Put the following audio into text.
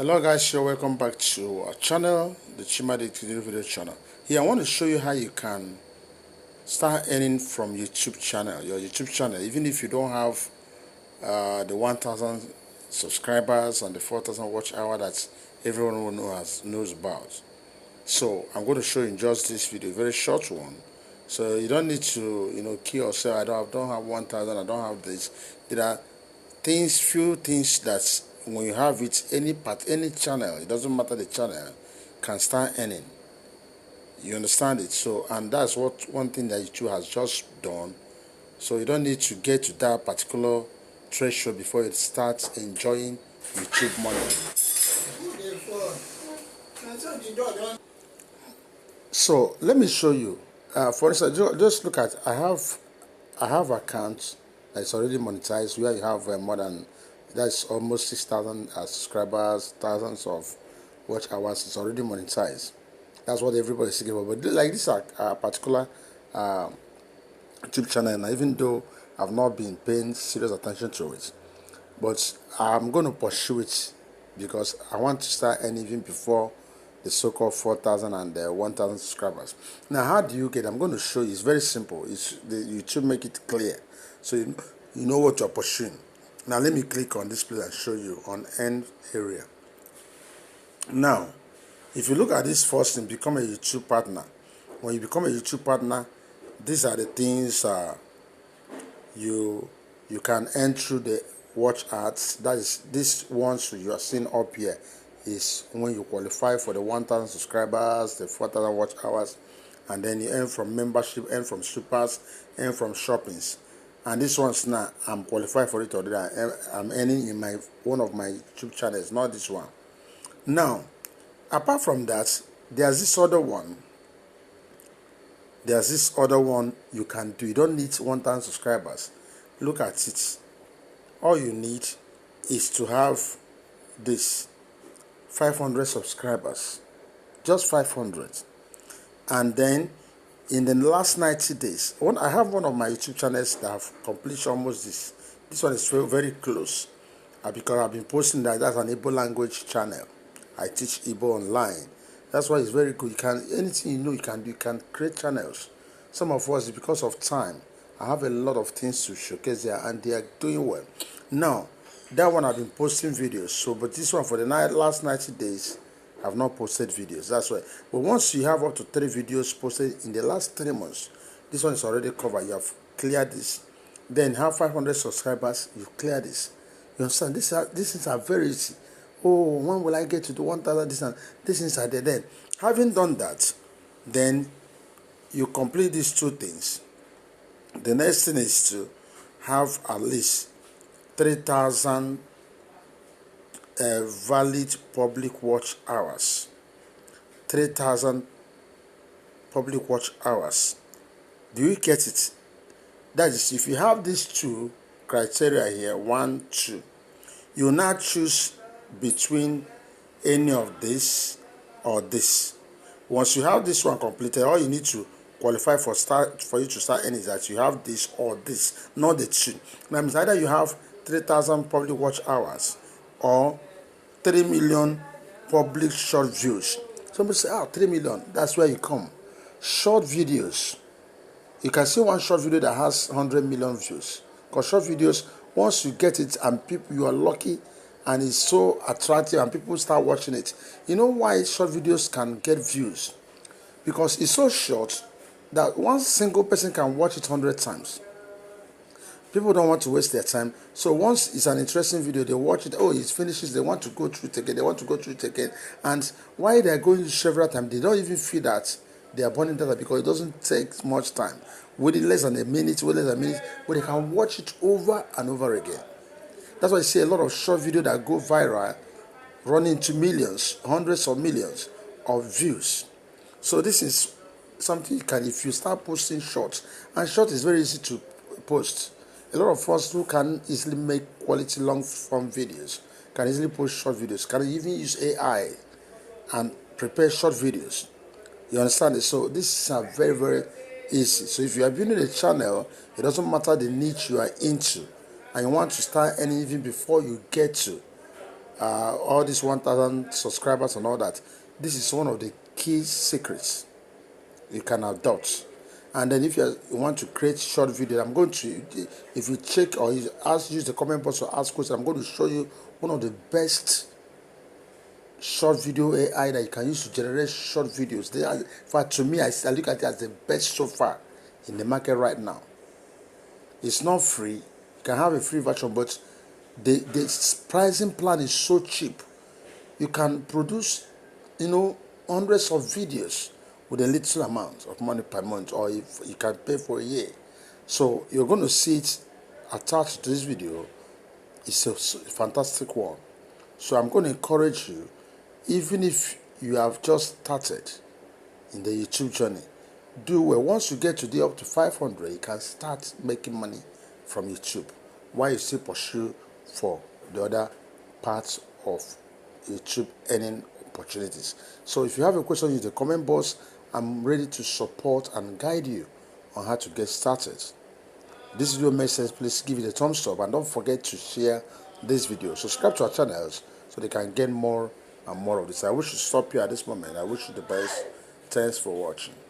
Hello guys, you're welcome back to our channel, the Chimadi Video channel. Here I want to show you how you can start earning from your YouTube channel, even if you don't have the 1,000 subscribers and the 4,000 watch hour that everyone will knows about. So I'm going to show you in just this video, a very short one. So you don't need to kill yourself. I don't have 1,000. I don't have this. There are few things that when you have it, any channel, it doesn't matter the channel, can start earning. You understand it? So, and that's one thing that YouTube has just done. So you don't need to get to that particular threshold before you start enjoying YouTube money. So let me show you. For instance, just look at I have accounts that's already monetized where you have more than that's almost 6,000 subscribers, thousands of watch hours. It's already monetized. That's what everybody's seeking for. But like this particular YouTube channel, and even though I've not been paying serious attention to it, but I'm going to pursue it because I want to start earning even before the so-called 4,000 and 1,000 subscribers. Now, how do you get? I'm going to show you. It's very simple. It's the YouTube make it clear, so you know what you're pursuing. Now, let me click on this place and show you on end area. Now, if you look at this first thing, become a YouTube partner. When you become a YouTube partner, these are the things you can earn through the watch ads. That is, this ones you are seeing up here is when you qualify for the 1,000 subscribers, the 4,000 watch hours, and then you earn from membership, earn from supers, earn from shoppings. And this one's now I'm qualified for it already. I'm earning in one of my YouTube channels, not this one. Now, apart from that, there's this other one. You can do. You don't need 1,000 subscribers. Look at it. All you need is to have this 500 subscribers, just 500, and then in the last 90 days, I have one of my YouTube channels that have completed almost this. This one is very close because I've been posting that's an Igbo language channel. I teach Igbo online. That's why it's very good. You can anything you can do. You can create channels. Some of us, because of time, I have a lot of things to showcase there, and they are doing well. Now, that one I've been posting videos. So, but this one for the last 90 days, I've not posted videos. That's why. But once you have up to 3 videos posted in the last 3 months, this one is already covered. You have cleared this. Then have 500 subscribers. You clear this. You understand? These things are very easy. Oh, when will I get to the 1,000? These things are there. Then, having done that, then you complete these 2 things. The next thing is to have at least 3,000 valid public watch hours. 3,000 public watch hours. Do you get it? That is, if you have these 2 criteria here, 1, 2, you now choose between any of this or this. Once you have this one completed, all you need to qualify for you to start earning is that you have this or this, not the 2. That means either you have 3,000 public watch hours or 3 million public short views. Somebody say, 3 million, that's where you come. Short videos. You can see one short video that has 100 million views. Because short videos, once you get it and you are lucky and it's so attractive and people start watching it. You know why short videos can get views? Because it's so short that one single person can watch it 100 times. People don't want to waste their time. So once it's an interesting video, they watch it. Oh, it finishes. They want to go through it again. And while they're going several times, they don't even feel that they are burning data because it doesn't take much time. Within less than a minute, but they can watch it over and over again. That's why you see a lot of short videos that go viral, run into millions, hundreds of millions of views. So this is something you can, if you start posting shorts, and short is very easy to post. A lot of us who can easily make quality long form videos can easily post short videos, can even use AI and prepare short videos. You understand it? So this is very, very easy. So if you are building a channel, it doesn't matter the niche you are into, and you want to start earning even before you get to all these 1,000 subscribers and all that. This is one of the key secrets you can adopt. And then if you want to create short video, I'm going to, if you check or use the comment box or ask questions, I'm going to show you one of the best short video AI that you can use to generate short videos. They are, in fact, to me, I look at it as the best so far in the market right now. It's not free. You can have a free version, but the pricing plan is so cheap. You can produce, hundreds of videos with a little amount of money per month, or if you can pay for a year. So you're going to see it attached to this video. It's a fantastic one. So I'm going to encourage you, even if you have just started in the YouTube journey, do well. Once you get to up to 500, you can start making money from YouTube while you still pursue for the other parts of YouTube earning opportunities. So if you have a question in the comment box, I'm ready to support and guide you on how to get started. This video makes sense, please give it a thumbs up and don't forget to share this video. Subscribe to our channels so they can get more and more of this. I wish to stop you at this moment. I wish you the best. Thanks for watching.